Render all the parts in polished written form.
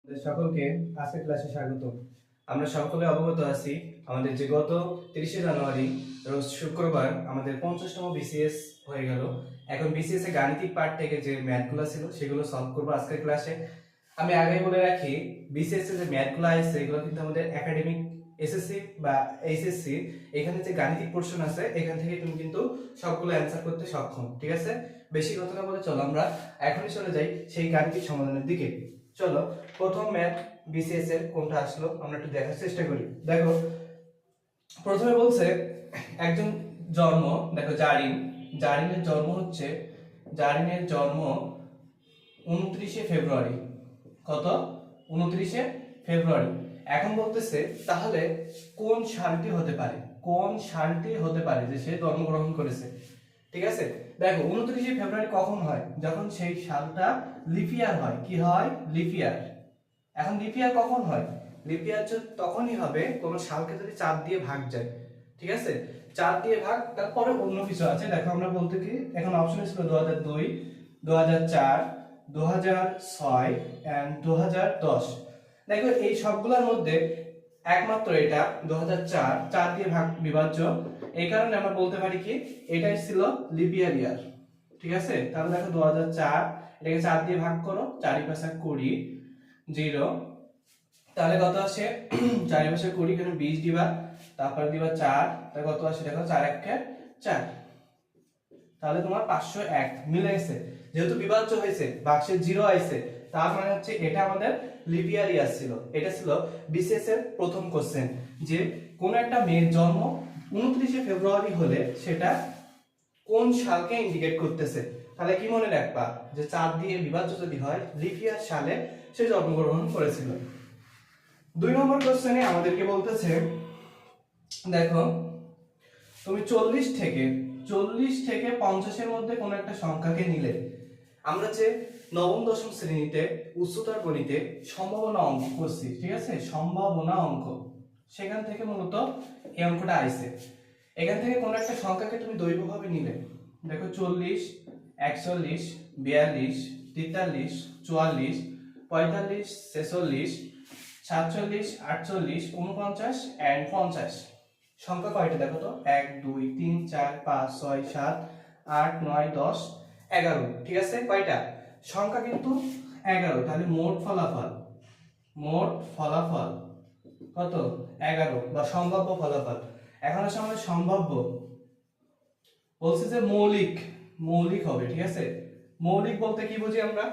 সকলকে আজকের ক্লাসে স্বাগত। আমরা সকলে অবগত আছি আমাদের যে গত 30শে জানুয়ারি রোজ শুক্রবার আমাদের 50তম বিসিএস হয়ে গেল। এখন বিসিএস এর গাণিতিক পার্ট থেকে যে ম্যাথগুলো ছিল সেগুলো সলভ করব আজকের ক্লাসে। আমি আগেই বলে রাখি, বিসিএস এর যে ম্যাথগুলো আছে এগুলো কিন্তু আমাদের একাডেমিক এসএসসি বা এইচএসসি এখানে যে গাণিতিক পোরশন আছে এখান থেকে তুমি কিন্তু সবগুলো অ্যানসার করতে সক্ষম। ঠিক আছে, বেশি কথা না বলে চলো আমরা এখনই চলে যাই সেই গাণিতিক সমাধানের দিকে। চলো, প্রথম ম্যাথ বিসিএস এর কোনটা আসলো আমরা একটু দেখার চেষ্টা করি। দেখো, প্রথমে বলছে একজন জন্ম, দেখো জারিনের জন্ম হচ্ছে, জারিনের জন্ম 29শে ফেব্রুয়ারি। কত? 29শে ফেব্রুয়ারি। এখন বলতেছে তাহলে কোন সালটি হতে পারে, কোন সালটি হতে পারে যে সে জন্মগ্রহণ করেছে। ঠিক আছে, দেখো 29শে ফেব্রুয়ারি কখন হয়? যখন সেই সালটা লিপ ইয়ার হয়। কি হয়? লিপ ইয়ার। এখন লিপ ইয়ার কখন হয়? লিপ ইয়ার তখনই হবে কোন সালকে যদি 4 দিয়ে ভাগ যায়। ঠিক আছে, 4 দিয়ে ভাগ, তারপরে অন্য কিছু আছে। দেখো আমরা বলতে কি, এখন অপশন ছিল 2002, 2004, 2006 এন্ড 2010। দেখো এই সবগুলোর মধ্যে একমাত্র এটা 2004, 4 দিয়ে ভাগ বিভাজ্য। এই কারণে আমরা বলতে পারি কি এটাই ছিল লিপ ইয়ার। ঠিক আছে, তাহলে দেখো 2004, এটাকে 4 দিয়ে ভাগ করো, 4 × 5 = 20, 0। তাহলে কত আসে? 4 × 5 = 20, এখানে 20 দিবা, তারপর দিবা 4, তাহলে কত আসে দেখো? 4 × 1 = 4। তাহলে তোমার 501 মিলে গেছে। যেহেতু বিভাজ্য হয়েছে, বাক্সে 0 আইছে, তার মানে হচ্ছে এটা আমাদের লিপ ইয়ার ছিল। এটা ছিল বিসিএস এর প্রথম কোশ্চেন, যে কোন একটা মেয়ের জন্ম 29শে ফেব্রুয়ারি হলে সেটা কোন সালকে ইন্ডিকেট করতেছে। তাহলে কি মনে রাখবা যে 4 দিয়ে বিভাজ্য যদি হয়, লিপ ইয়ার সালে সে জন্মগ্রহণ করেছিল। 2 নম্বর কোশ্চেনে আমাদেরকে বলতেছে, দেখো তুমি 40 থেকে 50 এর মধ্যে কোন একটা সংখ্যাকে নিলে, আমরা যে নবম দশম শ্রেণীতে উচ্চতর গণিতে সম্ভাবনা অঙ্ক করছি, ঠিক আছে, সম্ভাবনা অঙ্ক, সেখান থেকে মূলত এই অঙ্কটা আইছে। এখান থেকে কোন একটা সংখ্যাকে তুমি দৈর্ঘ্যভাবে নিলে, দেখো 40, 41, 42, 43, 44, 45, 46, 47, 48, 49 এন্ড 50। সংখ্যা কয়টা দেখো তো? 1, 2, 3, 4, 5, 6, 7, 8, 9, 10, 11। ঠিক আছে, কয়টা সংখ্যা? কিন্তু 11। তাহলে মোট ফলাফল কত? 11, বা সম্ভাব্য ফলাফল। এখন আসলে আমাদের সম্ভাব্য বলছে যে মৌলিক হবে। ঠিক আছে, মৌলিক বলতে কি বুঝি আমরা?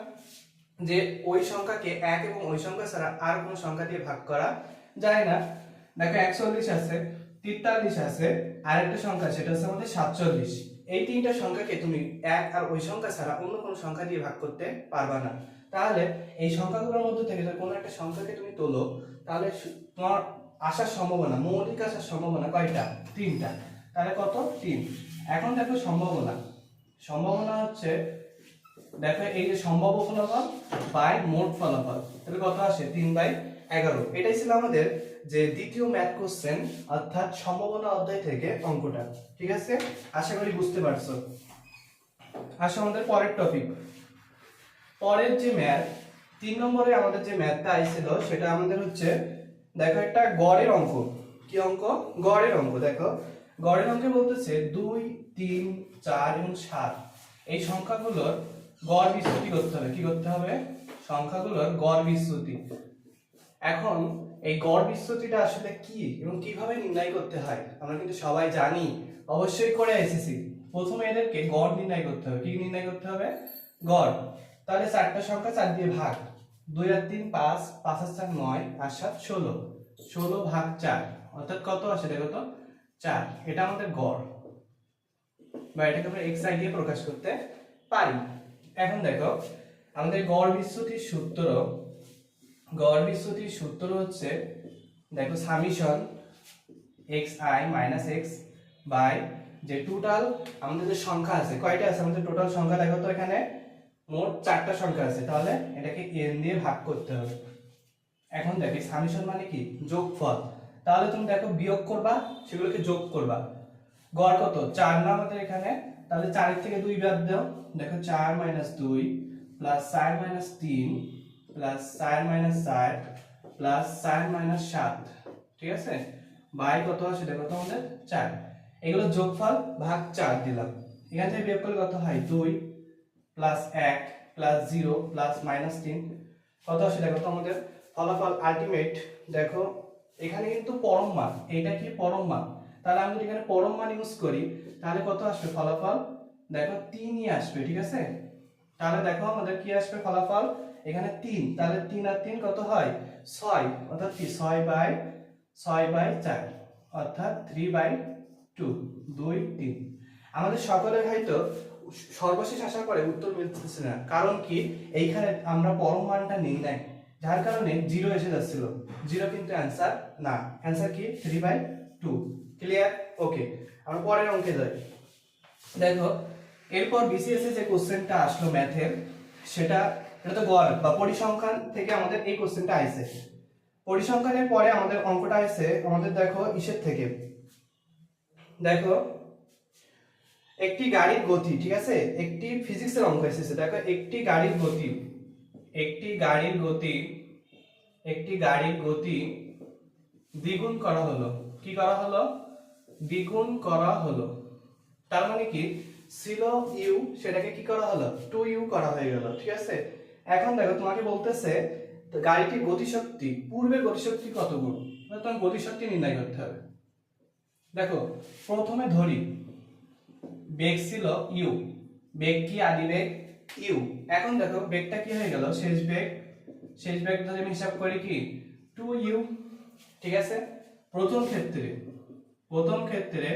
যে ওই সংখ্যাকে 1 এবং ওই সংখ্যা ছাড়া আর কোনো সংখ্যা দিয়ে ভাগ করা যায় না। দেখো 41 আছে, 43 আছে, আর একটা সংখ্যা সেটা হচ্ছে আমাদের 47। এই তিনটা সংখ্যাকে তুমি 1 আর ওই সংখ্যা ছাড়া অন্য কোনো সংখ্যা দিয়ে ভাগ করতে পারবা না। তাহলে এই সংখ্যাগুলোর মধ্যে থেকে যদি কোনো একটা সংখ্যাকে তুমি তোলো, তাহলে তোমার আসার সম্ভাবনা, মৌলিক আসার সম্ভাবনা কয়টা? 3টা। তাহলে কত? 3। এখন দেখো সম্ভাবনা হচ্ছে, দেখো এই যে সম্ভাব্য ফলাফল বাই মোট ফলাফল, তাহলে কত আসে? 3/11। এটাই ছিল আমাদের যে দ্বিতীয় ম্যাথ কোশ্চেন, অর্থাৎ সম্ভাবনা অধ্যায় থেকে অঙ্কটা। ঠিক আছে, আশা করি বুঝতে পারছো। আসো আমাদের পরের টপিক, পরের যে ম্যাথ 3 নম্বরে আমাদের যে ম্যাথটা আইছিল সেটা আমাদের হচ্ছে, দেখো একটা গড়ের অঙ্ক। কি অঙ্ক? গড়ের অঙ্ক। দেখো গড়ের অঙ্কে বলতেছে 2, 3, 4 এবং 7 এই সংখ্যাগুলোর গড় বিচ্যুতি করতে হবে। কি করতে হবে? সংখ্যাগুলোর গড় বিচ্যুতি। এখন এই গড় বিচ্যুতিটা আসলে কি এবং কিভাবে নির্ণয় করতে হয় আমরা কিন্তু সবাই জানি, অবশ্যই করে এসেছি। প্রথমে এদেরকে গড় নির্ণয় করতে হবে। কি নির্ণয় করতে হবে? গড়। তাহলে 4টা সংখ্যা 4 দিয়ে ভাগ, 2 আর 3 5, 5 আর 4 9, আর 7 16, 16 ভাগ 4, অর্থাৎ কত আসে দেখো তো? 4। এটা আমাদের গড়, বা এটাকে আমরা xi দিয়ে প্রকাশ করতে পারি। এখন দেখো আমাদের গড় বিচ্যুতির সূত্র হচ্ছে, দেখো summation xi minus x by যে টোটাল আমাদের যে সংখ্যা আছে, কয়টা আছে আমাদের টোটাল সংখ্যা? দেখো তো এখানে মোট 4টা সংখ্যা আছে, তাহলে এটাকে n দিয়ে ভাগ করতে হবে। এখন দেখো সামেশন মানে কি? যোগফল। তাহলে তুমি দেখো বিয়োগ করবা, সেগুলোকে যোগ করবা। গড় কত? 4 না আমাদের এখানে, তাহলে 4 থেকে 2 বাদ দাও। দেখো 4 - 2 + 4 - 3 প্লাস 4 মাইনাস 4 প্লাস 4 মাইনাস 7, ঠিক আছে, বাই কত আসে দেখো তো আমাদের 4। এগুলো যোগফল ভাগ 4 দিলাম, এখান থেকে বিয়োগ করলে কত হয় 2 প্লাস 1 প্লাস 0 প্লাস মাইনাস 3, কত আসে দেখো তো আমাদের ফলাফল আলটিমেট। দেখো এখানে কিন্তু পরম মান, এইটা কি পরম মান, তাহলে আমি যদি এখানে পরম মান ইউজ করি তাহলে কত আসবে ফলাফল, দেখো 3ই আসবে, ঠিক আছে। তাহলে দেখো আমাদের কি আসবে ফলাফল, এখানে 3, তাহলে 3 আর 3 কত হয় 6, অর্থাৎ কি 6/4, অর্থাৎ 3/2, 2 3। আমাদের সকলের হয়তো সর্বশেষ আসার পরে উত্তর মিলতেছে না, কারণ কি এইখানে আমরা পরম মানটা নেই নাই, যার কারণে 0 এসে যাচ্ছিল। 0 কিন্তু অ্যান্সার না, অ্যান্সার কি 3/2। ক্লিয়ার? ওকে, আমরা পরের অঙ্কে যাই। দেখো এরপর বিসিএস এ যে কোশ্চেনটা আসলো ম্যাথের, এটা তো গড় বা পরিসংখ্যান থেকে আমাদের এই কোশ্চেনটা আইছে। পরিসংখ্যানের পরে আমাদের অঙ্কটা আইছে আমাদের দেখো ইসের থেকে, দেখো একটি গাড়ির গতি, ঠিক আছে, একটি ফিজিক্সের অঙ্ক এসেছে। দেখো একটি গাড়ির গতি দ্বিগুণ করা হলো, কি করা হলো, দ্বিগুণ করা হলো, তার মানে কি ছিল ইউ, সেটাকে কি করা হলো 2u করা হয়ে গেল, ঠিক আছে। এখন দেখো তোমাকে বলতেছে গাড়িটির গতিশক্তি পূর্বের গতিশক্তি কত গুণ, তোমার গতিশক্তি নির্ণয় করতে হবে। দেখো প্রথমে ধরি বেগ ছিল ইউ, বেগ কি আদি বেগ ইউ। এখন দেখো বেগটা কি হয়ে গেল শেষ বেগ যদি আমি হিসাব করি কি 2u, ঠিক আছে। প্রথম ক্ষেত্রে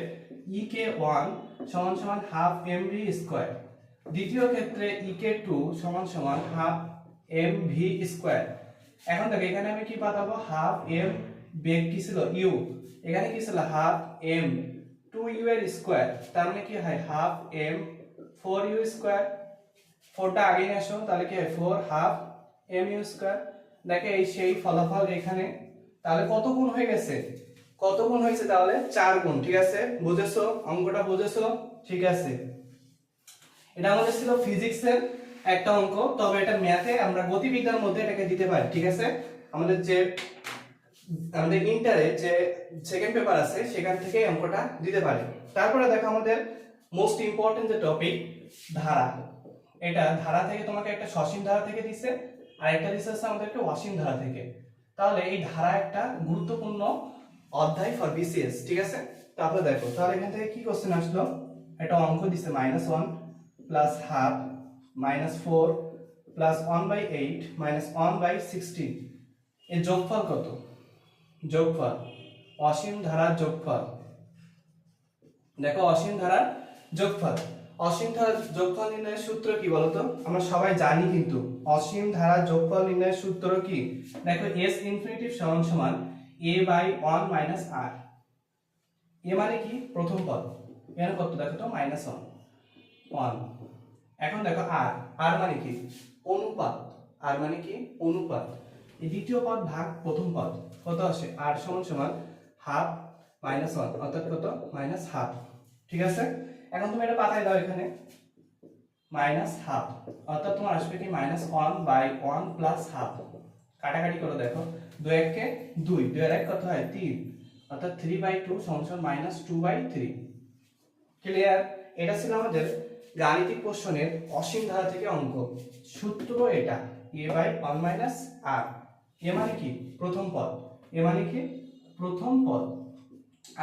ek1 সমান সমান হাফ mv স্কয়ার, দ্বিতীয় ক্ষেত্রে ek2 সমান সমান হাফ mv স্কয়ার। এখন দেখো এখানে আমি কি পাবো, হাফ m, বেগ কি ছিল u, এখানে কি ছিল হাফ m 2u এর স্কয়ার, তার মানে কি হয় হাফ m 4u স্কয়ার। 4টা আগে নিয়ে আসো, তাহলে কি হয় 4 হাফ mu স্কয়ার। দেখো এই সেই ফলাফল এখানে, তাহলে কত গুণ হয়ে গেছে, তাহলে 4 গুণ, ঠিক আছে। বুঝেছো অঙ্কটা, বুঝেছো? ঠিক আছে, এটা আমাদের ছিল ফিজিক্সের একটা অঙ্ক, তবে এটা ম্যাথে আমরা গতিবিদ্যার মধ্যে এটাকে দিতে পারি, ঠিক আছে। আমাদের ইন্টারে যে সেকেন্ড পেপার আছে সেখান থেকে অঙ্কটা দিতে পারি। তারপরে দেখো আমাদের মোস্ট ইম্পর্টেন্ট যে টপিক ধারা, এটা ধারা থেকে তোমাকে একটা সসীম ধারা থেকে দিছে, আর একটা দিছে আমাদেরকে অসীম ধারা থেকে। তাহলে এই ধারা একটা গুরুত্বপূর্ণ অধ্যায় ফর বিসিএস, ঠিক আছে। তারপরে দেখো তাহলে এখান থেকে কি কোশ্চেন আসলো, একটা অঙ্ক দিছে -1 plus half minus 4 plus 1/8 minus 1/16, এর যোগফল কত, যোগফল অসীম ধারার যোগফল। দেখো অসীম ধারার যোগফল নির্ণয়ের সূত্র কি বলতো, আমরা সবাই জানি কিন্তু অসীম ধারার যোগফল নির্ণয়ের সূত্র কি, দেখো s ইনফিনিটিভ সমান সমান a/1 মাইনাস r। এ মানে কি প্রথম পদ, এখানে কত দেখো তো -1। এখন দেখো r মানে কি অনুপাত, এই দ্বিতীয় পদ ভাগ প্রথম পদ কত আসে, r সমান সমান হাফ -1, অর্থাৎ কত -1/2, ঠিক আছে। এখন তুমি এটা পাঠাই দাও এখানে -1/2, অর্থাৎ তোমার আসবে কি -1/1 প্লাস হাফ। কাটাকাটি করে দেখো 2 1 কে 2, 2 এর 1 কত হয় 3, অর্থাৎ 3/2 সমান সমান -2/3। ক্লিয়ার? এটা ছিল আমাদের গাণিতিক প্রশ্নের অসীম ধারা থেকে অঙ্ক। সূত্র এটা a/1 মাইনাস r। এ মানে কি প্রথম পদ,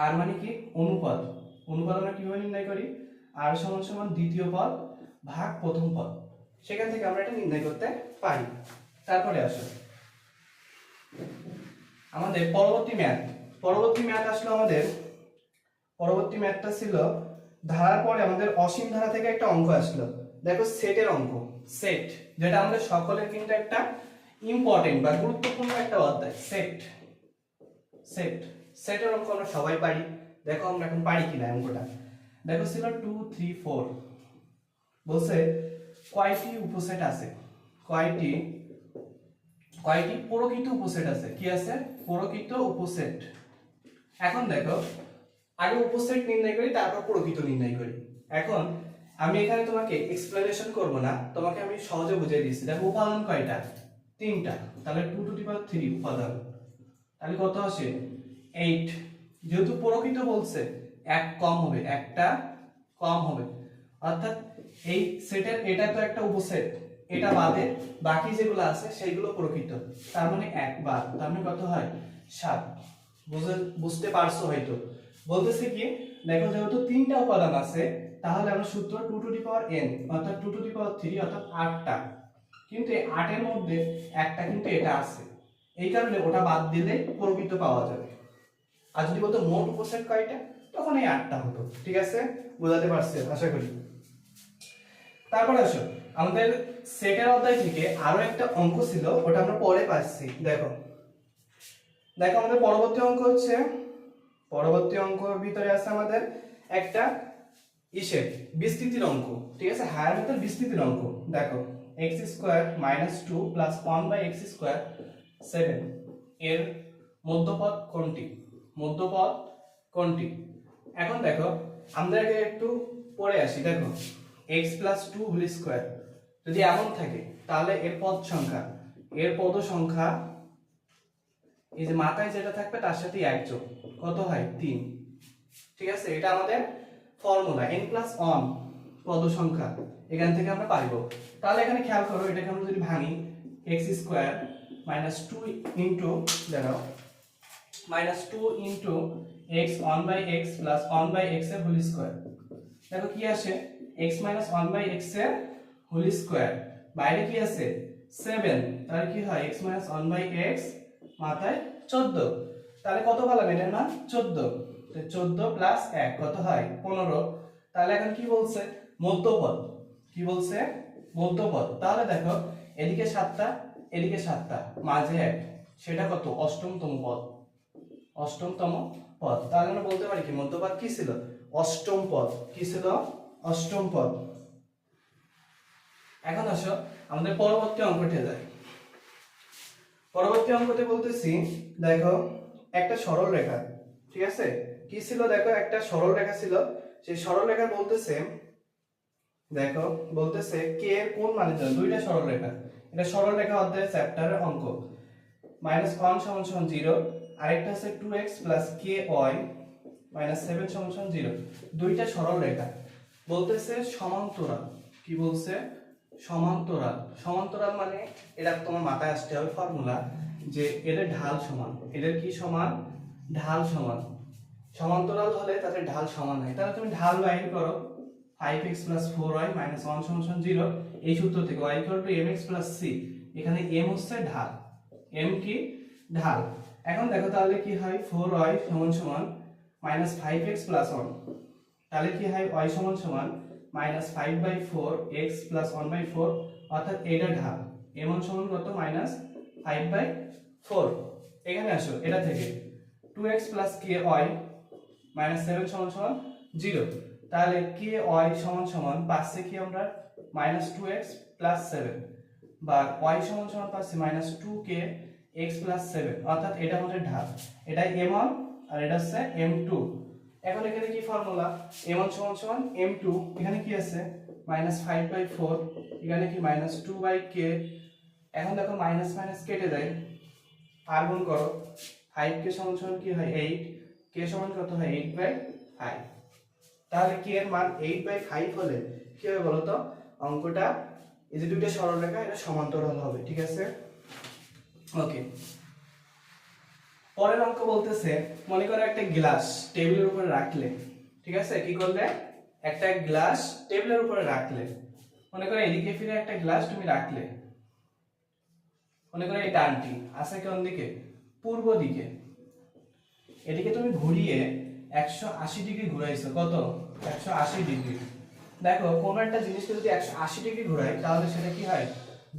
আর মানে কি অনুপাত। আমরা কিভাবে নির্ণয় করি, r সমান সমান দ্বিতীয় পদ ভাগ প্রথম পদ, সেখান থেকে আমরা এটা নির্ণয় করতে পারি। তারপরে আসো আমাদের পরবর্তী ম্যাথ আসলো আমাদের, পরবর্তী ম্যাথটা ছিল ধারার পরে আমাদের অসীম ধারা থেকে একটা অঙ্ক আসলো। দেখো সেটের অঙ্ক, সেট যেটা আমাদের সকলের কিন্তু একটা ইম্পর্টেন্ট বা গুরুত্বপূর্ণ একটা অধ্যায়। সেটের অঙ্ক আমরা সবাই পারি, দেখো আমরা এখন পারি কিনা অঙ্কটা। দেখো ছিল 2 3 4, বলছে কয়টি উপসেট আছে, কয়টি প্রকৃত উপসেট আছে, কি আছে প্রকৃত উপসেট। এখন দেখো আগে উপসেট নির্ণয় করি, তারপর প্রকৃত নির্ণয় করি। এখন আমি এখানে তোমাকে এক্সপ্লেনেশন করব না, তোমাকে আমি সহজে বুঝিয়ে দিচ্ছি। দেখো উপাদান কয়টা, তিনটা, তাহলে 2^3 উপাদান, তাহলে কত আসে 8। যেহেতু প্রকৃত বলছে এক কম হবে, একটা কম হবে, অর্থাৎ এই সেটের এটা তো একটা উপসেট, এটা বাদে বাকি যেগুলো আছে সেইগুলো প্রকৃত, তার মানে একবার, তার মানে কত হয় 7। বুঝতে পারছো হয়তো। বলতেছে কি দেখো, যেহেতু তিনটা উপাদান আছে তাহলে আমরা সূত্র 2^n অর্থাৎ 2^3 অর্থাৎ 8টা, কিন্তু এই 8 এর মধ্যে একটা কিন্তু এটা আছে, এই কারণে ওটা বাদ দিলে প্রকৃত পাওয়া যাবে। আর যদি বলতো মোট উপসেট কয়টা, তখন এই 8টা হতো। ঠিক আছে, বোঝাতে পারছি আশা করি। তারপরে আসো, আমাদের সেটের অধ্যায় থেকে আরো একটা অঙ্ক ছিল, ওটা আমরা পরে পাচ্ছি। দেখো দেখো আমাদের পরবর্তী অঙ্ক হচ্ছে, পরবর্তী অঙ্কর ভিতরে আছে আমাদের একটা ইসের বিস্তৃতির অঙ্ক। ঠিক আছে, হায়ার মেথড বিস্তৃতির অঙ্ক। দেখো x² - 2 + 1/x² 7 এর মধ্যপদ কোনটি? মধ্যপদ কোনটি? এখন দেখো আমরা আগে একটু পড়ে আসি। দেখো x + 2 হোল স্কয়ার যদি এমন থাকে তাহলে এর পদ সংখ্যা, এর পদ সংখ্যা এই যে মাথায় যেটা থাকবে তার সাথে 1 যোগ কত হয় 3। ঠিক আছে, এটা আমাদের ফর্মুলা n+1 পদ সংখ্যা, এখান থেকে আমরা পাইবো। তাহলে এখানে খেয়াল করো, এটাকে আমরা যদি ভাঙি x² - 2 ইনটু দাঁড়াও -2 ইনটু x 1/x + 1/x এর হোল স্কয়ার। দেখো কি আসে x - 1/x এর হোল স্কয়ার, বাইরে কি আছে 7, তাহলে কি হয় x - 1/x মাথায় 14। তাহলে কত পেলাম এটার মান 14, তো 14 + 1 কত হয় 15। তাহলে এখন কি বলছে মধ্যপদ, কি বলছে মধ্যপদ। তাহলে দেখো এদিকে 7টা এদিকে 7টা মাঝে 1, সেটা কত অষ্টমতম পদ, অষ্টমতম পদ। তাহলে আমরা বলতে পারি কি মধ্যপদ কি ছিল অষ্টম পদ, কি ছিল অষ্টম পদ। এখন আসো আমাদের পরবর্তী অঙ্কতে যাই। পরবর্তী অঙ্কতে বলতেছি দেখো একটা সরল রেখা, ঠিক আছে কি ছিল দেখো একটা সরল রেখা ছিল, সেই সরল রেখা বলতেছে দেখো বলতেছে কে এর কোন মানের জন্য দুইটা সরল রেখা, এটা সরল রেখা অধ্যায়ের চ্যাপ্টারের অঙ্ক। -1 = 0, আরেকটা আছে 2x + ky - 7 = 0। দুইটা সরল রেখা বলতেছে সমান্তরাল, কি বলছে সমান্তরাল। সমান্তরাল মানে এটা তোমার মাথায় আসতে হবে ফর্মুলা, যে এদের ঢাল সমান, এদের কি সমান ঢাল সমান। সমান্তরাল হলে তাদের ঢাল সমান হয়, তাহলে তুমি ঢাল বাইর করো 5x + 4y - 1 = 0, এই সূত্র থেকে y = mx + c। এখানে m হচ্ছে ঢাল, m কি ঢাল। এখন দেখো তাহলে কি হয় 4y = -5x + 1, তাহলে কি হয় y = -5/4 x + 1/4, অর্থাৎ এটা ঢাল m1 = কত -5/4। এখানে আসো এটা থেকে 2x + ky - 7 = 0, তাহলে ky পাচ্ছে কি আমরা -2x + 7, বা y পাচ্ছে -2k x + 7, অর্থাৎ এটা আমাদের ঢাল, এটা m1 আর এটা হচ্ছে m2। এখন এখানে কি ফর্মুলা m1 = m2, এখানে কি আছে -5/4, এখানে কি -2/k। এখন দেখো মাইনাস মাইনাস কেটে যায়, আর গুণ করো 5k = কি হয় 8, k = কত হয় 8/5। তাহলে k এর মান 8/5 হলে কি হবে বলো তো অঙ্কটা, এই যে দুইটা সরল রেখা এটা সমান্তরাল হবে। ঠিক আছে, ওকে। পরের অঙ্ক বলতেছে মনে করো একটা গ্লাস টেবিলের উপরে রাখলে, ঠিক আছে কি করলে একটা গ্লাস টেবিলের উপরে রাখলে, মনে করো এদিকে ফিরে একটা গ্লাস তুমি রাখলে, মনে করো এই ডানটি আছে কোন দিকে পূর্ব দিকে, এদিকে তুমি ঘুরিয়ে 180 ডিগ্রি ঘুরাইছো, কত 180 ডিগ্রি। দেখো কোন একটা জিনিসকে যদি 180 ডিগ্রি ঘুরাই তাহলে সেটা কি হয়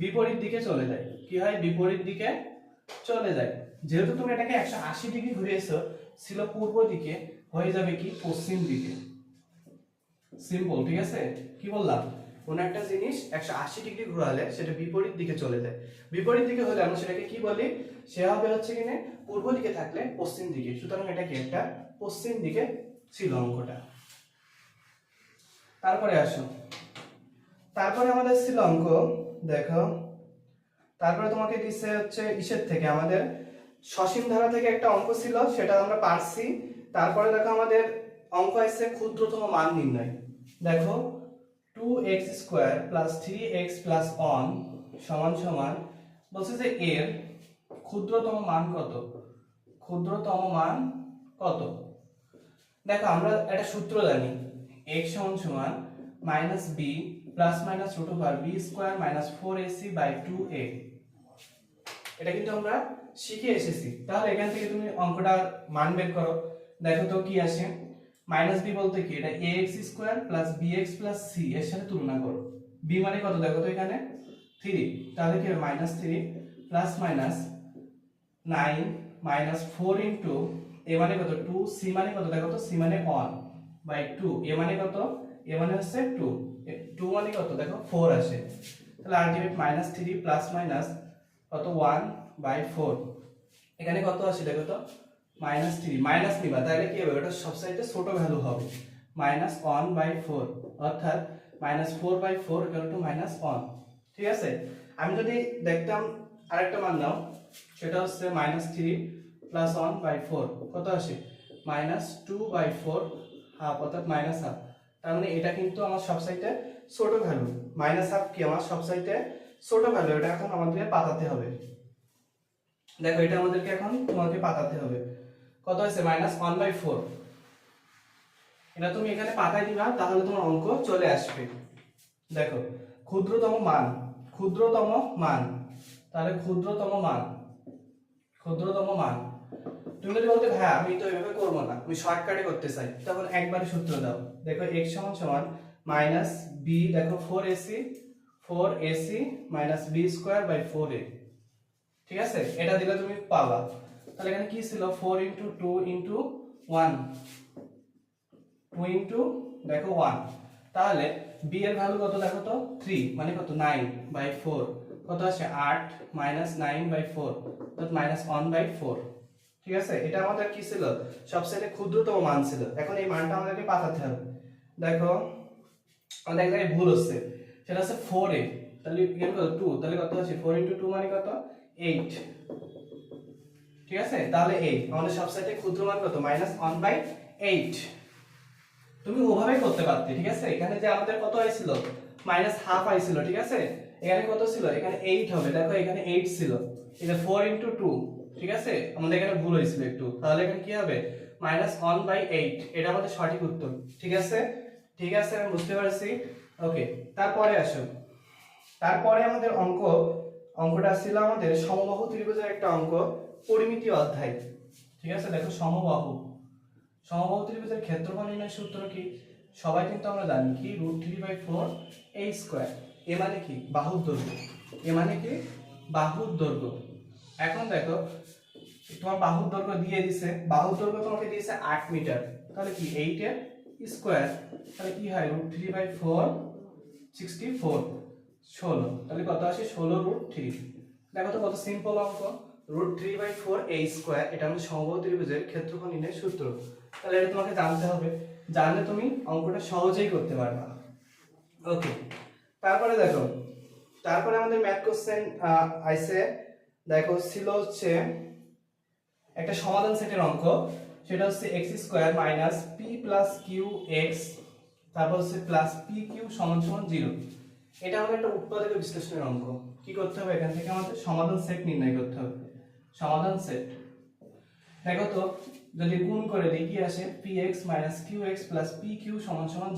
বিপরীত দিকে চলে যায়, কি হয় বিপরীত দিকে চলে যায়। যেহেতু তুমি এটাকে 180 ডিগ্রি ঘুরিয়েছো ছিল পূর্ব দিকে, হয়ে যাবে কি পশ্চিম দিকে। সিম্পল, ঠিক আছে কি বললাম কোন একটা জিনিস 180 ডিগ্রি ঘোরালে সেটা বিপরীত দিকে চলে যায়, বিপরীত দিকে হলে আমরা সেটাকে কি বলি, সে হবে হচ্ছে কিনে পূর্ব দিকে থাকলে পশ্চিম দিকে, সুতরাং এটা কি একটা পশ্চিম দিকে ছিল অঙ্কটা। তারপরে আসো, তারপরে আমাদের ছিল অঙ্ক দেখো তারপরে তোমাকে দিচ্ছে হচ্ছে ইসের থেকে আমাদের সসীম ধারা থেকে একটা অঙ্ক ছিল, সেটা আমরা পারছি। তারপরে দেখো আমাদের অঙ্ক আসছে ক্ষুদ্রতম মান নির্ণয়। দেখো 2x² + 3x + 1 সমান সমান বলছে যে এর ক্ষুদ্রতম মান কত, ক্ষুদ্রতম মান কত। দেখো আমরা একটা সূত্র জানি, x সমান সমান -b ± √b² - 4ac/2a। এটা কিন্তু আমরা শিখে এসেছি। তাহলে এখান থেকে তুমি অঙ্কটার মান বের করো। দেখো তো কি আসে, -b বলতে কি, এটা ax² + bx + c এর সাথে তুলনা করো। b মানে কত দেখো তো এখানে 3, তাহলে কি হবে -3 ± 9 - 4 * a মানে কত 2, c মানে কত দেখো তো, c মানে 1/2, a মানে কত, a মানে হচ্ছে 2, 2 মানে কত দেখো 4 আসে। তাহলে আলটিমেট -3 ± কত 1/4, এখানে কত আসে দেখো তো -3, মাইনাস নিবা তাহলে কি হবে, ওটা সবসাইডে ছোট ভ্যালু হবে -1/4, অর্থাৎ -4/4 = -1। ঠিক আছে, আমি যদি দেখতাম আরেকটা মান নাও, সেটা হচ্ছে -3 + 1/4 কত আসে -2/4 হাফ, অর্থাৎ -1/2। তার মানে এটা কিন্তু আমার সবসাইডে ছোট ভ্যালু, -1/2 কি আমার সবসাইডে ছোট ভ্যালু, এটা এখন আমাদের পাতাতে হবে। দেখো এটা আমাদেরকে এখন তোমাকে পাতাতে হবে, কত হয়েছে -1/4। এটা তুমি এখানে পাতায় দিবা, তাহলে তোমার অঙ্ক চলে আসবে। দেখো ক্ষুদ্রতম মান, ক্ষুদ্রতম মান, তাহলে ক্ষুদ্রতম মান, ক্ষুদ্রতম মান। তুমি যদি বলতে ভাই আমি তো এভাবে করব না, আমি শর্টকাটে করতে চাই, তখন একবারে সূত্র দাও। দেখো x সমান সমান -b, দেখো 4ac - b²/4a। ঠিক আছে, এটা দিলে তুমি পাবা। তাহলে এখানে কি ছিল 4 * 2 * 1, 2 দেখো 1, তাহলে b এর ভ্যালু কত দেখো তো 3 মানে কত 9/4, কত আসে 8 - 9/4 অর্থাৎ -1/4। ঠিক আছে, এটা আমাদের কি ছিল, সবচেয়ে ক্ষুদ্রতম মান ছিল। এখন এই মানটা আমাদেরকে পাঠাতে হবে। দেখো আমাদের এক জায়গায় ভুল হচ্ছে, সেটা হচ্ছে 4a, তাহলে এখানে কত 2, তাহলে কত আছে 4 * 2 মানে কত 8। ঠিক আছে, তাহলে 8 আমাদের সবচেয়ে ক্ষুদ্র মান কত -1/8। তুমি ওভাবেই করতে পারতে। ঠিক আছে, এখানে যে আমাদের কত আইছিল -1/2 আইছিল। ঠিক আছে, এখানে কত ছিল, এখানে 8 হবে। দেখো এখানে 8 ছিল, এটা 4 * 2। ঠিক আছে, আমাদের এখানে ভুল হয়েছিল একটু, তাহলে এখানে কি হবে -1/8, এটা আমাদের সঠিক উত্তর। ঠিক আছে, ঠিক আছে, আমি বুঝতে পারছি। ওকে, তারপরে আসো, তারপরে আমাদের অঙ্কটা ছিল আমাদের সমবাহু ত্রিভুজের একটা অঙ্ক, পরিমিতি অধ্যায়। ঠিক আছে, দেখো সমবাহু ত্রিভুজের ক্ষেত্রফল নির্ণয়ের সূত্র কি, সবাই কিন্তু আমরা জানি কি √3/4a²। এ মানে কি বাহুর দৈর্ঘ্য, এ মানে কি বাহুর দৈর্ঘ্য। এখন দেখো তোমার বাহুর দৈর্ঘ্য দিয়ে দিছে, বাহুর দৈর্ঘ্য তোমাকে দিয়েছে 8 মিটার, তাহলে কি 8 এর স্কয়ার, তাহলে কি হয় √3/4 64 16, তাহলে কত আসে 16√3। দেখো তো কত সিম্পল অঙ্ক, √3/4a², এটা আমাদের সমবাহু ত্রিভুজের ক্ষেত্রফল নির্ণয়ের সূত্র। তাহলে এটা তোমাকে জানতে হবে, জানলে তুমি অঙ্কটা সহজেই করতে পারবা। ওকে, তারপরে দেখো, তারপরে আমাদের ম্যাথ কোশ্চেন আইছে। দেখো ছিল হচ্ছে একটা সমাধান সেটের অঙ্ক, সেটা হচ্ছে x² - p + qx, তারপর হচ্ছে +pq = 0। এটা আমাদের একটা উৎপাদক বিশ্লেষণের অঙ্ক। কি করতে হবে, এখান থেকে আমাদের সমাধান সেট নির্ণয় করতে হবে। সমাধান সেট দেখো তো, যদি গুণ করে দিই কি আসে px - qx + pq =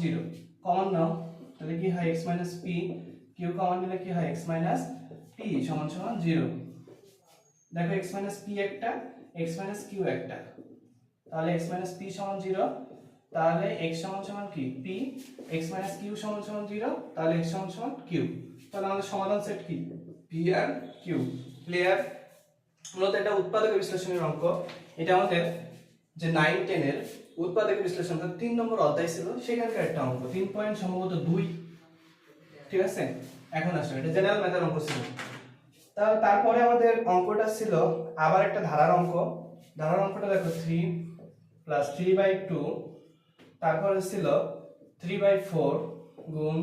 0। কমন নাও, তাহলে কি হয় x - p, q কমন নিলে কি হয় x - p = 0। দেখো x - p একটা, x - q একটা, তাহলে x - p = 0, তাহলে x সমান কি p, x - q = 0, তাহলে x সমান q। তাহলে আমাদের সমাধান সেট কি p আর q। ক্লিয়ার? মূলত এটা উৎপাদক বিশ্লেষণের অঙ্ক। এটা আমাদের যে 9 10 এর উৎপাদক বিশ্লেষণ 3 নম্বর অধ্যায় ছিল, সেখানকার একটা অঙ্ক, 3 পয়েন্ট সম্ভবত 2। ঠিক আছে, এখন আসো, এটা জেনারেল ম্যাথের অঙ্ক ছিল। তারপরে আমাদের অঙ্কটা ছিল আবার একটা ধারার অঙ্ক। ধারার অঙ্কটা দেখো 3 + 3/2, তারপরে ছিল 3/4 গুণ ...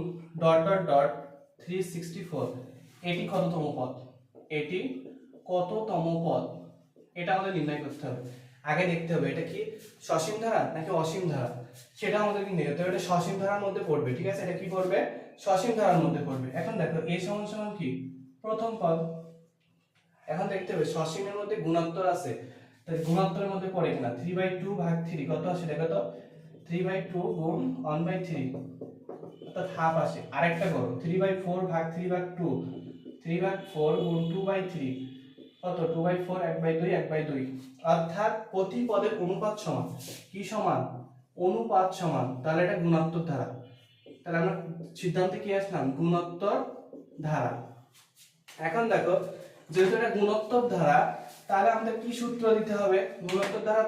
364। এটি কততম পদ? এটি কততম পদ, এটা আমাদের নির্ণয় করতে হবে। আগে দেখতে হবে এটা কি সসীম ধারা নাকি অসীম ধারা, সেটা আমাদের নির্ণয় করতে হবে। এটা সসীম ধারার মধ্যে পড়বে, ঠিক আছে, এটা কি পড়বে, সসীম ধারার মধ্যে পড়বে। এখন দেখো a সমান সমান কি প্রথম পদ। এখন দেখতে হবে সসীমের মধ্যে গুণোত্তর আছে, তাই গুণোত্তরের মধ্যে পড়ে কিনা। 3/2 ভাগ 3 কত আসে দেখো তো, 3/2 গুণ 1/3 অর্থাৎ হাফ আসে। আরেকটা করো 3/4 ভাগ 3 ভাগ 2, 3/4 গুণ 2/3 কত, 2/4 1/2 1/2 অর্থাৎ প্রতি পদের অনুপাত সমান। কি সমান, অনুপাত সমান, তাহলে এটা গুণোত্তর ধারা। তাহলে আমরা সিদ্ধান্তে কি আসলাম, গুণোত্তর ধারা। এখন দেখো যেহেতু এটা গুণোত্তর ধারা, তাহলে আমাদের কি সূত্র দিতে হবে, গুণোত্তর ধারা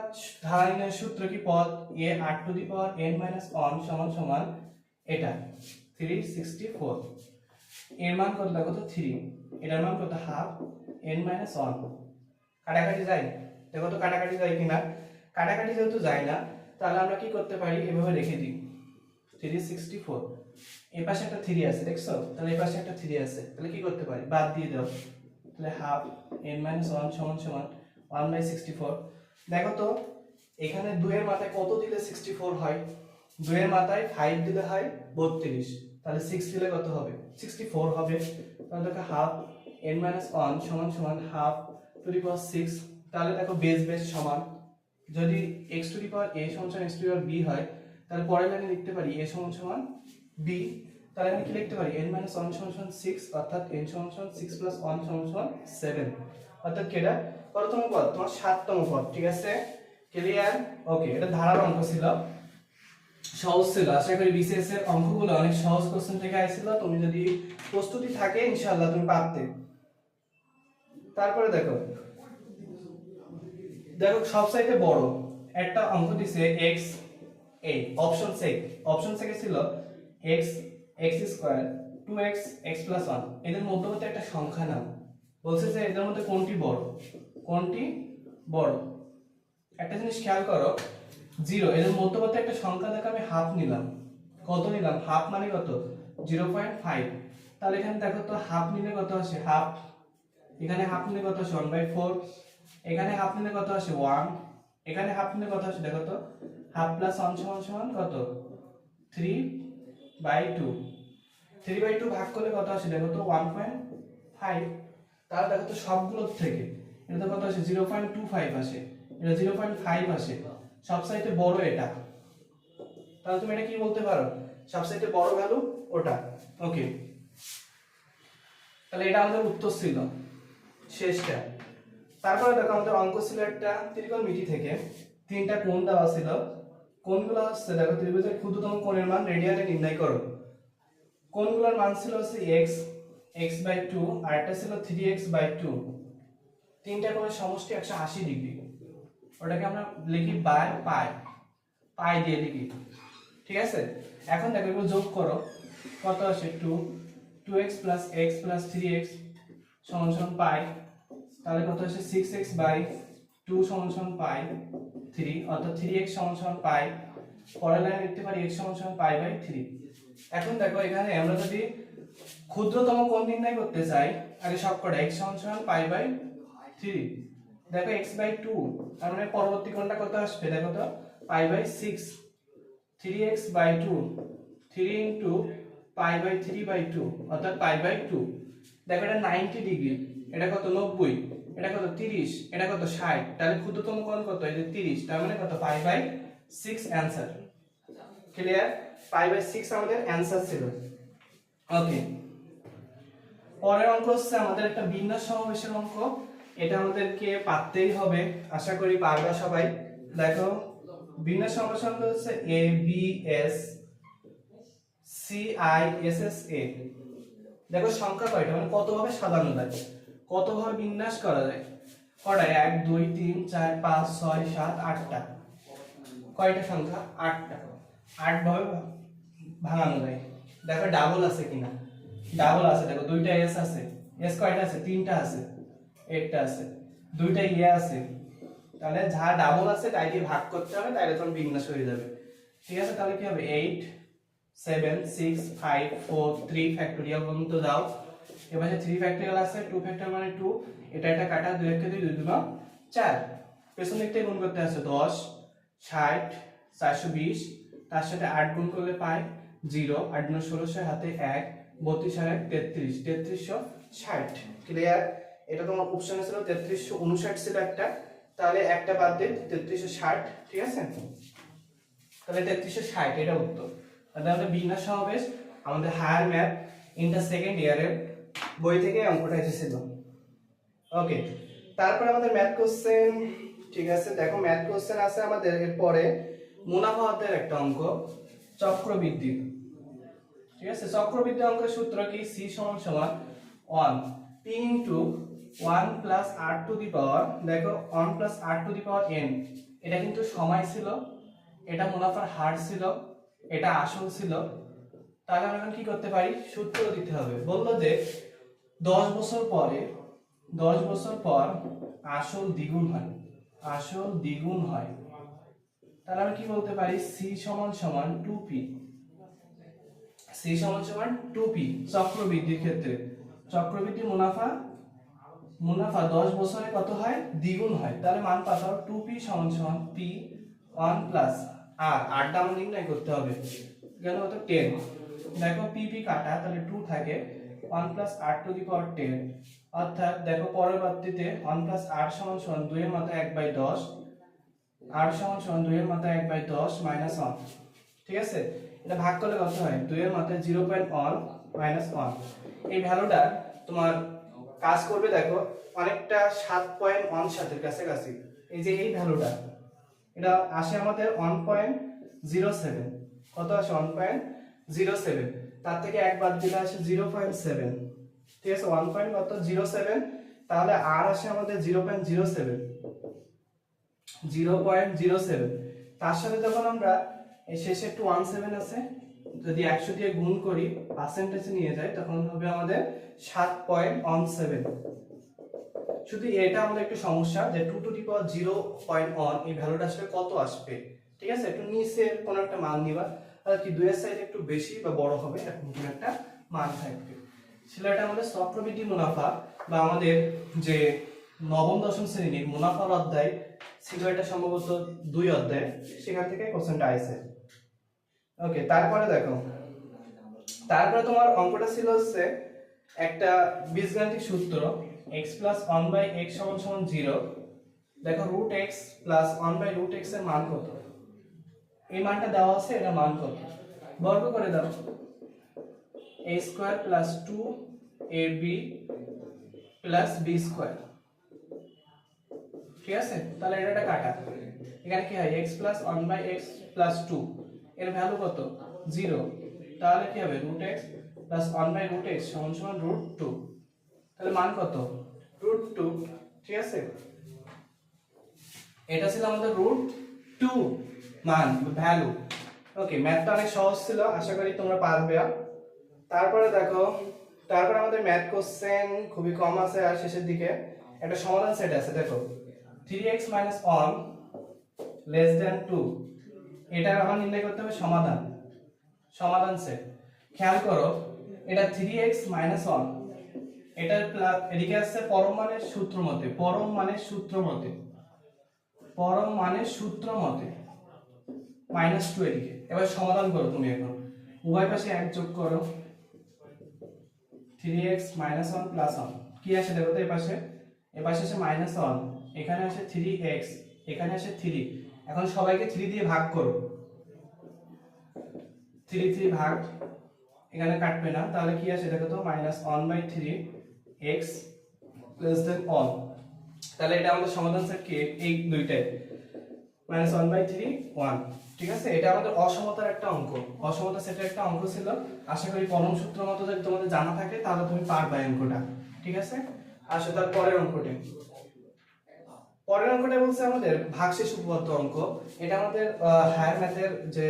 ধারা নির্ণয়ের সূত্র কি, পদ a r⁻n−1 সমান সমান এটা 364, এর মান কত দেখো তো 3, এটার মান কত হাফ n-1। কাটাকাটি যায়, দেখো তো কাটাকাটি যায় কিনা। কাটাকাটি যেহেতু যায় না, তাহলে আমরা কি করতে পারি, এভাবে রেখে দিই 364, এই পাশে একটা 3 আছে দেখছো, তাহলে এই পাশে একটা 3 আছে, তাহলে কি করতে পারি, বাদ দিয়ে দাও, তাহলে হাফ n-1 সমান সমান 1/64। দেখো তো এখানে 2 এর মাথায় কত দিলে 64 হয়, 2 এর মাথায় 5 দিলে হয় 32, তাহলে 6 দিলে কত হবে, 64 হবে। তাহলে দেখো হাফ n-1 সমান সমান হাফ টু দি পাওয়ার 6, তাহলে দেখো বেস সমান। যদি x to the power a সমান সমান x to the power b হয়, তাহলে পরের লাইনে লিখতে পারি a সমান সমান b, তাহলে আমি কি লিখতে পারি n-1 সমান সমান 6, অর্থাৎ n সমান সমান 6 + 1 সমান সমান 7, অর্থাৎ কেটা কততম পদ, তোমার 7তম পদ, ঠিক আছে, ক্লিয়ার। ওকে, এটা ধারার অঙ্ক ছিল, সহজ ছিল। আশা করি বিসিএস এর অঙ্কগুলো অনেক সহজ কোশ্চেন থেকে আইছিল, তুমি যদি প্রস্তুতি থাকে ইনশাআল্লাহ তুমি পারতে। তারপরে দেখো সবচাইতে বড় একটা অঙ্ক দিছে x a, অপশন সে ছিল x x² 2x x + 1, এদের মধ্যবর্তী একটা সংখ্যা নাও। বলছে যে এদের মধ্যে কোনটি বড়। একটা জিনিস খেয়াল করো, 0 এদের মধ্যবর্তী একটা সংখ্যা দেখো আমি হাফ নিলাম, কত নিলাম, হাফ মানে কত 0.5, তাহলে এখানে দেখো তো হাফ নিলে কত আসে, হাফ, এখানে হাফ নিলে কত আসে 1/4, এখানে হাফ নিলে কত আসে 1, এখানে হাফ নিলে কত আসে দেখো তো, হাফ + 1 সমান সমান কত 3/2, 3/2 ভাগ করলে কত আসে দেখো তো 1.5, তাহলে দেখো তো সবগুলোর থেকে এটা কত আসে 0.25 আসে, এটা 0.5 আসে, সবচাইতে বড় এটা। তাহলে তুমি এটা কি বলতে পারো, সবচাইতে বড় ভ্যালু ওটা। ওকে, তাহলে এটা আমাদের উত্তর ছিল শেষটা। তারপরে দেখো আমাদের অঙ্ক ছিল একটা ত্রিকোণমিতি থেকে 3টা কোণ দেওয়া ছিল, কোণগুলো হচ্ছে দেখো ত্রিভুজের ক্ষুদ্রতম কোণের মান রেডিয়ানে নির্ণয় করো। কোণগুলোর মান ছিল হচ্ছে x/2, আর একটা ছিল 3x/2, তিনটা কোণের সমষ্টি 180 ডিগ্রি, ওটাকে আমরা লিখি বাই পাই দিয়ে লিখি, ঠিক আছে। এখন দেখো এগুলো যোগ করো, কত আসে 2x + x + 3x সমান সমান পাই, তাহলে কত আসে 6x/2 সমান সমান পাই 3, অর্থাৎ 3x সমান সমান পাই, পরের লাইনে লিখতে পারি x সমান সমান পাই/3। এখন দেখো এখানে আমরা যদি ক্ষুদ্রতম কোণ নির্ণয় করতে চাই, আগে সবকটা x সমান সমান পাই/3, দেখো x/2, তার মানে পরবর্তী কোণটা কত আসবে দেখো তো পাই/6, 3x/2 3 * পাই/3/2 অর্থাৎ পাই/2। দেখো এটা 90 ডিগ্রি, এটা কত 90, এটা কত 30, এটা কত 60, তাহলে ক্ষুদ্রতম কোণ কত, এই যে 30, তার মানে কত পাই/6 অ্যানসার। ক্লিয়ার, পাই/6 আমাদের অ্যানসার ছিল। ওকে, পরের অঙ্ক হচ্ছে আমাদের একটা বিন্যাস সমাবেশের অঙ্ক, এটা আমাদেরকে পারতেই হবে, আশা করি পারবা সবাই। দেখো বিন্যাস সমাবেশ অঙ্ক হচ্ছে ABS CISSA, দেখো সংখ্যা কয়টা, মানে কতভাবে সাজানো যায়, কতভাবে বিন্যাস করা যায়, কয়টা 1 2 3 4 5 6 7 8টা, কয়টা সংখ্যা 8টা, 8 ভাবে ভাঙানো যায়। দেখো ডাবল আছে কিনা, ডাবল আছে, দেখো দুইটা এস আছে, এস কয়টা আছে, তিনটা আছে, একটা আছে, দুইটা আছে, তাহলে যা ডাবল আছে তাই দিয়ে ভাগ করতে হবে, তাইলে তখন বিন্যাস হয়ে যাবে, ঠিক আছে। তাহলে কি হবে 8 7 6 5 4 3 ফ্যাক্টোরিয়াল পর্যন্ত যাও, এপাশে 3 ফ্যাক্টরিয়াল আছে, 2 ফ্যাক্টরিয়াল মানে 2, এটা কাটা 2 এর কে 2, 2 2 4, পেছন দিক থেকে গুণ করতে আছে 10 60 420, তার সাথে 8 গুণ করলে পাই 0, 8 গুণ 1600 হাতে 1, 32 আর 1 33, 3360। ক্লিয়ার? এটা তোমার অপশনে ছিল 3359 ছিল একটা, তাহলে একটা বাদ দিন 3360, ঠিক আছে? তাহলে 3360 এটা উত্তর। তাহলে আমাদের বিন্যাস সমাবেশ আমাদের হায়ার ম্যাথ ইন্টার সেকেন্ড ইয়ারের বই থেকে অঙ্কটা এসেছিল। ওকে, তারপর আমাদের ম্যাথ কোশ্চেন, ঠিক আছে? দেখো ম্যাথ কোশ্চেন আছে আমাদের এরপরে মুনাফা অধ্যায়ের একটা অঙ্ক, চক্রবৃদ্ধি। ঠিক আছে, চক্রবৃদ্ধি অঙ্কের সূত্র কি? c সমান সমান 1 p into 1 plus r to the power, দেখো 1 plus r to the power n, এটা কিন্তু সময় ছিল, এটা মুনাফার হার ছিল, এটা আসল ছিল। তাহলে আমরা এখন কি করতে পারি? সূত্র দিতে হবে। বললো যে 10 বছর পরে, 10 বছর পর আসল দ্বিগুণ হয়, আসল দ্বিগুণ হয়। তাহলে আমরা কি বলতে পারি? c সমান সমান 2p, c সমান সমান 2p চক্রবৃদ্ধির ক্ষেত্রে। চক্রবৃদ্ধি মুনাফা, মুনাফা 10 বছরে কত হয়? দ্বিগুণ হয়। তাহলে মান পাঠাও 2p সমান সমান p 1 প্লাস r, rটা আমরা নির্ণয় করতে হবে, কেন কত 10। দেখো pp কাটা, তাহলে 2 থাকে, 1 প্লাস r টু দি পাওয়ার 10, অর্থাৎ দেখো পরবর্তীতে 1 প্লাস r সমান সমান 2 এর মাথা 1/10, r সমান সমান 2 এর মাথা 1/10 মাইনাস 1, ঠিক আছে? এটা ভাগ করলে কত হয়? 2 এর মাথায় 0.1 মাইনাস 1। এই ভ্যালুটা তোমার কাজ করবে, দেখো অনেকটা 7.1 সাথে কাছাকাছি। এই যে এই ভ্যালুটা, এটা আসে আমাদের 1.07, কত আসে? 1.07, তার থেকে এক বাদ দিলে আসে 0.7, ঠিক আছে? 1.07, তাহলে আর আসে আমাদের 0.07, 0.07। তার সাথে যখন আমরা এই শেষে একটু 17 আছে, যদি 100 দিয়ে গুণ করি পার্সেন্টেজে নিয়ে যাই, তখন হবে আমাদের 7.17। শুধু এটা আমাদের একটু সমস্যা যে 2 টু দি পাওয়ার 0.1 এই ভ্যালুটা আসলে কত আসবে, ঠিক আছে? একটু নিচের কোন একটা মান নিবা, আর কি দুইয়ের সাইড একটু বেশি বা বড় হবে এরকম কোন একটা মান থাকবে। সেটা আমাদের চক্রবৃদ্ধি মুনাফা বা আমাদের যে নবম দশম শ্রেণীর মুনাফার অধ্যায় ছিল, এটা সম্ভবত 2 অধ্যায়, সেখান থেকে কোশ্চেনটা আইছে। ওকে, তারপরে দেখো, তারপরে তোমার অঙ্কটা ছিল হচ্ছে একটা বীজগাণিতিক সূত্র x প্লাস 1/x সমান সমান 0। দেখো রুট x প্লাস 1/√x এর মান কত? এই মানটা দেওয়া আছে, এটা মান কত? বর্গ করে দাও, a square plus 2ab plus b square, ঠিক আছে? তাহলে এটা কাটা, এখানে কি হয়? x প্লাস 1/x প্লাস 2 এর ভ্যালু কত? 0, তাহলে কি হবে? রুট x প্লাস 1/√x সমান সমান √2, তাহলে মান কত? √2, ঠিক আছে? এটা ছিল আমাদের √2 মান, ভ্যালু। ওকে, ম্যাথটা অনেক সহজ ছিল, আশা করি তোমরা পারবে। তারপরে দেখো, তারপরে আমাদের ম্যাথ কোশ্চেন খুবই কম আছে, আর শেষের দিকে একটা সমাধান সেট আছে। দেখো 3x 1 লেস দ্যান 2, এটা আমার নির্ণয় করতে হবে সমাধান, সমাধান সেট। খেয়াল করো, এটা 3x 1, এটার এদিকে আছে পরম মানের সূত্র মতে, পরম মানের সূত্র মতে, পরম মানের সূত্র মতে -2 এদিকে। এবার সমাধান করো তুমি, এখন উভয় পাশে 1 যোগ করো, 3x 1 প্লাস 1 কি আসে? দেখো তো, এপাশে আসে -1, এখানে আসে 3x, এখানে আসে 3। এখন সবাইকে 3 দিয়ে ভাগ করো, 3 ভাগ, এখানে কাটবে না, তাহলে কি আসে? দেখো তো, -1/3x লেস দেন 1। তাহলে এটা আমাদের সমাধান সেট কি? এই দুইটাই -1/3 1, ঠিক আছে? এটা আমাদের অসমতার একটা অঙ্ক, অসমতা সেটের একটা অঙ্ক ছিল। আশা করি পরম সূত্র মতো যদি তোমাদের জানা থাকে তাহলে তুমি পারবে অঙ্কটা, ঠিক আছে? আসো তার পরের অঙ্কটি। পরের অঙ্কটা বলছে আমাদের ভাগশেষ উপপাদ্য অঙ্ক। এটা আমাদের হায়ার ম্যাথের যে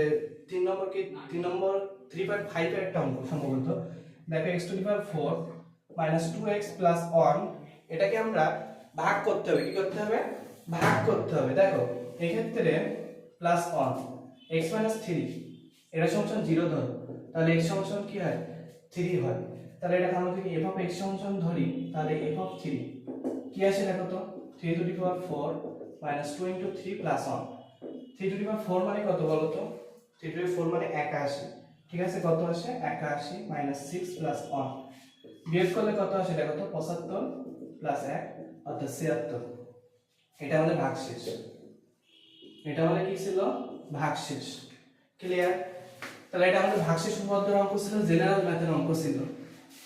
3 নম্বর 3.5 এর একটা অঙ্ক সম্ভবত। দেখো x⁴ - 2x + 1, এটাকে আমরা ভাগ করতে হবে। কি করতে হবে? ভাগ করতে হবে। দেখো এই ক্ষেত্রে +1 x - 3 এটা সমান 0 ধরো, তাহলে x সমান কি হয়? 3 হয়। তাহলে এটা আমরা যদি f of x সমান ধরি তাহলে f of 3 কি আসে দেখো তো 3 to the power 4 minus 2 into 3 plus 1 3 to the power 4 মানে কত বলো তো 3 to the power 4 মানে 81 ঠিক আছে কত আসে 81 minus 6 plus 1 বিয়োগ করলে কত আসে দেখো তো 75 plus 1 অর্থাৎ 76 এটা আমাদের ভাগশেষ এটা আমাদের কি ছিল ভাগশেষ ক্লিয়ার তাহলে এটা আমাদের ভাগশেষ উপপাদ্যের অঙ্ক ছিল জেনারেল ম্যাথের অঙ্ক ছিল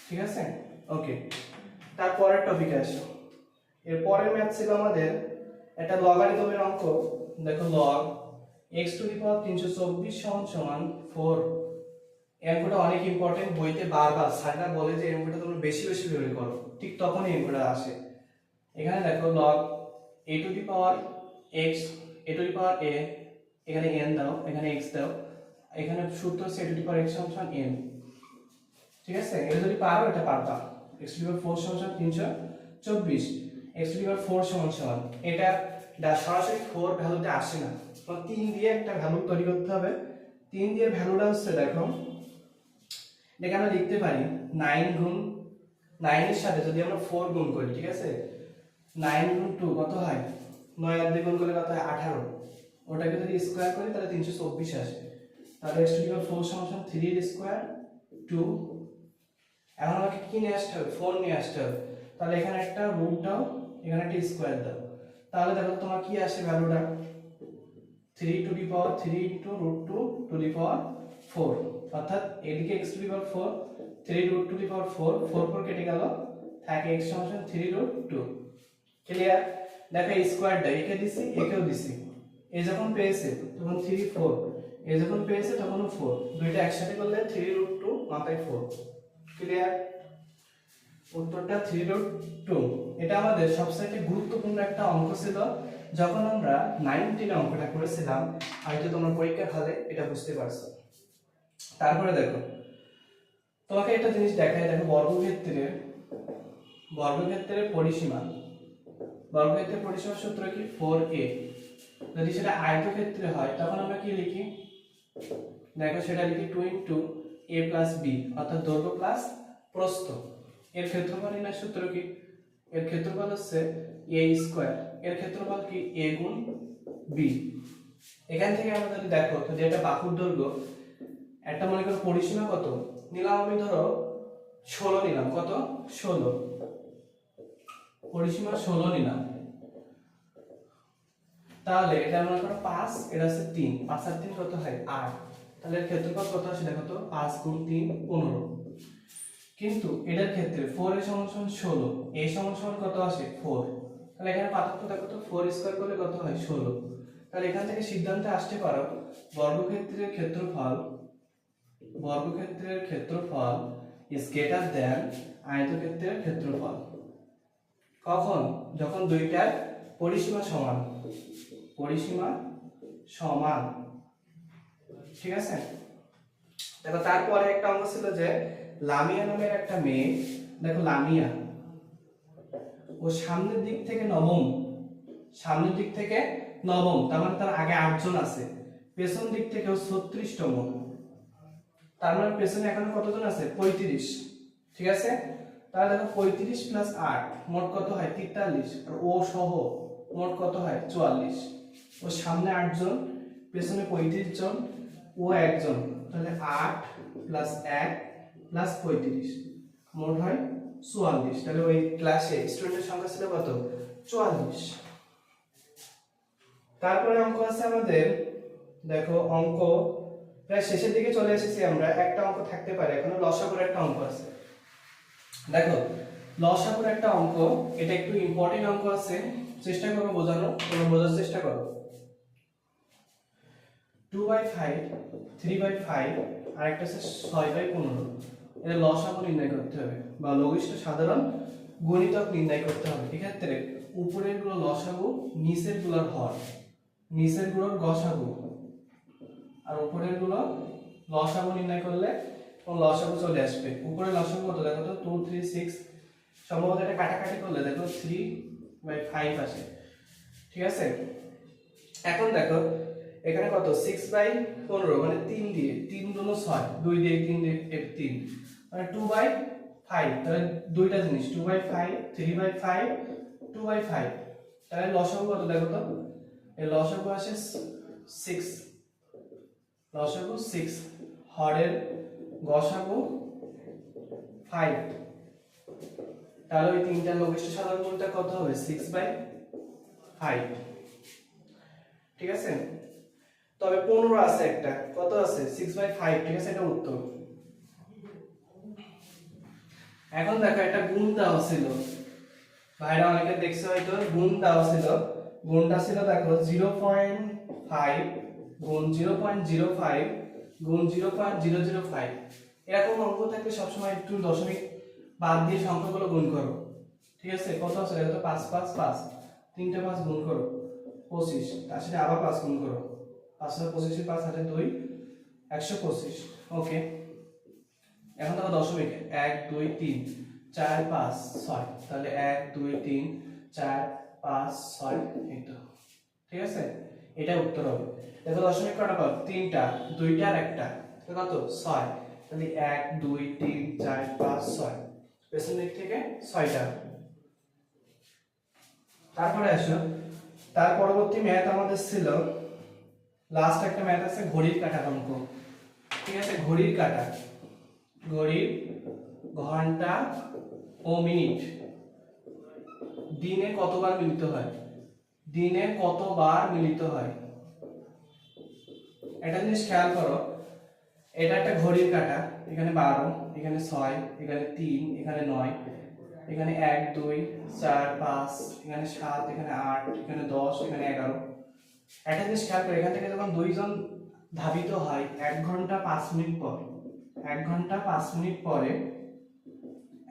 ঠিক আছে ওকে তারপরের টপিকে আসো এর পরের ম্যাথ ছিল আমাদের একটা লগারিদমের অঙ্ক দেখো log x টু দি পাওয়ার 324 সমান 4 এই অঙ্কটা অনেক ইম্পর্টেন্ট বইতে বারবার স্যাররা বলে যে এই অঙ্কটা তোমরা বেশি বেশি করে করো ঠিক তখনই এই অঙ্কটা আসে এখানে দেখো log a two the power x a two the power a এখানে n দাও এখানে x দাও এখানে সূত্র আছে a two the power x সমান n ঠিক আছে এটা যদি পারো এটা পারবা x টু দি পাওয়ার 4 সমান 324 x টু দি পাওয়ার 4 সমান এটা সরাসরি 4 ভ্যালুতে আসে না তো 3 দিয়ে একটা ভ্যালু তৈরি করতে হবে 3 দিয়ে ভ্যালুটা হচ্ছে দেখো এটা আমরা লিখতে পারি 9 গুণ 9 এর সাথে যদি আমরা 4 গুণ করি ঠিক আছে 9 গুণ 2 কত হয় 9 আর 2 গুণ করলে কত হয় 18 ওটাকে যদি স্কয়ার করি তাহলে 324 আসে তাহলে x টু দি পাওয়ার 4 সমান 3 এর স্কয়ার 2 এখন আমাকে কি নিয়ে আসতে হবে 4 নিয়ে আসতে হবে তাহলে এখানে একটা রুট দাও এখানে একটা স্কয়ার দাও তাহলে দেখো তোমার কি আসে ভ্যালুটা 3 to the power 3 into √2 to the power 4 অর্থাৎ এদিকে x to the power 4 3 √2 to the power 4 4 4 কেটে গেল থাকে x সমান 3 √2 ক্লিয়ার দেখো এই স্কয়ারটা একে দিছি একেও দিছি এ যখন পেয়েছে তখন 3 4 এ যখন পেয়েছে তখন 4 দুইটা একসাথে করলে 3 √2 মাথায় 4 ক্লিয়ার উত্তরটা 3 √2 এটা আমাদের সবচেয়ে গুরুত্বপূর্ণ একটা অঙ্ক ছিল যখন আমরা 19 অঙ্কটা করেছিলাম হয়তো তোমরা পরীক্ষার হলে এটা বুঝতে পারছো তারপরে দেখো তোমাকে একটা জিনিস দেখাই দেখো বর্গক্ষেত্রের পরিসীমা বর্গক্ষেত্রের পরিসীমার সূত্র কি 4a যদি সেটা আয়তক্ষেত্রে হয় তখন আমরা কি লিখি দেখো সেটা লিখি 2 a + b অর্থাৎ দৈর্ঘ্য প্লাস প্রস্থ এর ক্ষেত্রফল নির্ণয়ের সূত্র কি এর ক্ষেত্রফল হচ্ছে a², এর ক্ষেত্রফল কি a গুণ b এখান থেকে আমরা যদি দেখো তো যে এটা বাহুর দৈর্ঘ্য একটা মনে করো পরিসীমা কত নিলাম আমি ধরো 16 নিলাম কত 16 পরিসীমা 16 নিলাম তাহলে এটা মনে করো 5 এটা হচ্ছে 3 5 আর 3 কত হয় 8 তাহলে এর ক্ষেত্রফল কত আসে দেখো তো 5 গুণ 3 15 কিন্তু এটার ক্ষেত্রে 4 এর সমান 16 a সমান কত আসে 4 তাহলে এখানে পার্থক্য দেখো তো 4 স্কয়ার করলে কত হয় 16 তাহলে এখান থেকে সিদ্ধান্তে আসতে পারো বর্গক্ষেত্রের ক্ষেত্রফল is greater than আয়তক্ষেত্রের ক্ষেত্রফল কখন যখন দুইটার পরিসীমা সমান ঠিক আছে দেখো তারপরে একটা অঙ্ক ছিল যে লামিয়া নামের একটা মেয়ে দেখো লামিয়া ও সামনের দিক থেকে নবম তার মানে তার আগে 8 জন আছে পেছন দিক থেকে 36তম তার মানে পেছনে এখন কতজন আছে 35 ঠিক আছে তাহলে দেখো 35 + 8 মোট কত হয় 43 আর ও সহ মোট কত হয় 44 ও সামনে 8 জন পেছনে 35 জন ও একজন তাহলে 8 + 1 + 35 মোট হয় 44 তাহলে ওই ক্লাসে স্টুডেন্টের সংখ্যা ছিল কত 44 তারপরে অঙ্ক আছে আমাদের দেখো অঙ্ক প্রায় শেষের দিকে চলে এসেছি আমরা একটা অঙ্ক থাকতে পারে এখনো লসাগুর একটা অঙ্ক আছে দেখো লসাগুর একটা অঙ্ক এটা একটু ইম্পর্টেন্ট অঙ্ক আছে চেষ্টা করো বোঝানো তোমরা বোঝার চেষ্টা করো 2/5 3/5 আর একটা আছে 6/15 এটা লসাগু নির্ণয় করতে হবে বা লঘিষ্ঠ সাধারণ গুণিতক নির্ণয় করতে হবে এক্ষেত্রে উপরের গুলো লসাগু নিচের গুলোর হর নিচের গুলোর গসাগু আর উপরের গুলো লসাগু নির্ণয় করলে লসাগু চলে আসবে উপরের লসাগু কত দেখো তো 2 3 6 সম্ভবত এটা কাটাকাটি করলে দেখো 3/5 আসে ঠিক আছে এখন দেখো এখানে কত 6/15 মানে 3 দিয়ে 3 দুনো 6 2 দিয়ে 3 দিয়ে 3 মানে 2/5 5, তাহলে দুইটা জিনিস 2/5 3/5 2/5, তাহলে লসাগু কত দেখো তো, এই লসাগু আসে 6, লসাগু 6, হরের গসাগু 5, তাহলে ওই তিনটা লঘিষ্ঠ সাধারণ গুণটা কত হবে 6/5, ঠিক আছে। তবে 15 আছে একটা, কত আছে 6/5, ঠিক আছে, এটা উত্তর। এখন দেখো একটা গুণ দেওয়া ছিল, ভাইরা অনেকে দেখছে হয়তো, গুণ দেওয়া ছিল, গুণটা ছিল দেখো 0.5 গুণ 0.05 গুণ 0.005, এরকম অঙ্ক থাকলে সবসময় একটু দশমিক বাদ দিয়ে সংখ্যাগুলো গুণ করো, ঠিক আছে। কত আছে দেখো তো, 5 5 5, তিনটা 5 গুণ করো 25, তার সাথে আবার 5 গুণ করো, 5 আর 25 5 হাতে 2 125, ওকে। এখন দেখো দশমিক 1 2 3 4 5 6, তাহলে 1 2 3 4 5 6, এই তো, ঠিক আছে, এটা উত্তর হবে। দেখো দশমিক কটা পাবো, তিনটা, দুইটা আর একটা, কত 6, তাহলে 1 2 3 4 5 6, পেছন দিক থেকে 6টা। তারপরে আসো, তার পরবর্তী ম্যাথ আমাদের ছিল, লাস্ট একটা ম্যাথ আছে ঘড়ির কাঁটার অঙ্ক, ঠিক আছে। ঘড়ির কাঁটা, ঘড়ির ঘন্টা ও মিনিট দিনে কতবার মিলিত হয়, দিনে কতবার মিলিত হয়, এটা জিনিস খেয়াল করো। এটা একটা ঘড়ির কাঁটা, এখানে 12, এখানে 6, এখানে 3, এখানে 9, এখানে 1 2 4 5, এখানে 7, এখানে 8, এখানে 10, এখানে 11। একটা জিনিস খেয়াল করো, এখান থেকে যখন দুইজন ধাবিত হয় 1 ঘন্টা 5 মিনিট পর, 1 ঘন্টা 5 মিনিট পরে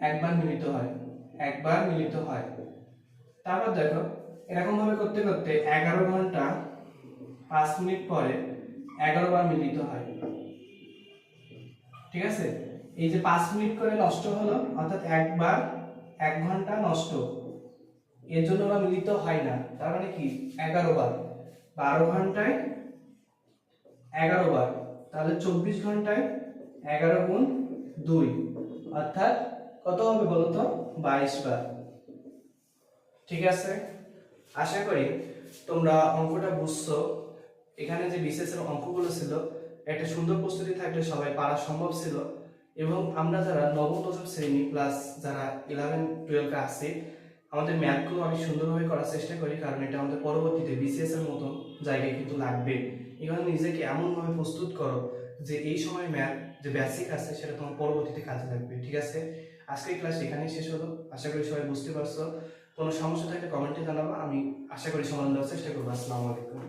একবার মিলিত হয়, একবার মিলিত হয়। তারপর দেখো এরকম ভাবে করতে করতে 11 ঘন্টা 5 মিনিট পরে 11 বার মিলিত হয়, ঠিক আছে। এই যে 5 মিনিট করে নষ্ট হলো, অর্থাৎ একবার 1 ঘন্টা নষ্ট, এর জন্য ওরা মিলিত হয় না, তার মানে কি 11 বার, 12 ঘন্টায় 11 বার, তাহলে 24 ঘন্টায় 11 গুণ 2, অর্থাৎ কত হবে বলো তো, 22 বার, ঠিক আছে। আশা করি তোমরা অঙ্কটা বুঝছো। এখানে যে বিশেষ অঙ্কগুলো ছিল, একটা সুন্দর প্রস্তুতি থাকলে সবাই পারা সম্ভব ছিল। এবং আমরা যারা নবম দশম শ্রেণী প্লাস যারা 11 12 আছে, আমাদের ম্যাথগুলো আমি সুন্দরভাবে করার চেষ্টা করি, কারণ এটা আমাদের পরবর্তীতে বিসিএস এর মতো জায়গায় কিন্তু লাগবে। এখানে নিজেকে এমনভাবে প্রস্তুত করো যে এই সময় ম্যাথ যে বেসিক আছে সেটা তোমার পরবর্তীতে কাজে লাগবে, ঠিক আছে। আজকের ক্লাস এখানেই শেষ হলো, আশা করি সবাই বুঝতে পারছো। কোনো সমস্যা থাকলে কমেন্টে জানাবো, আমি আশা করি সমাধান দেওয়ার চেষ্টা করবো। আসসালামু আলাইকুম।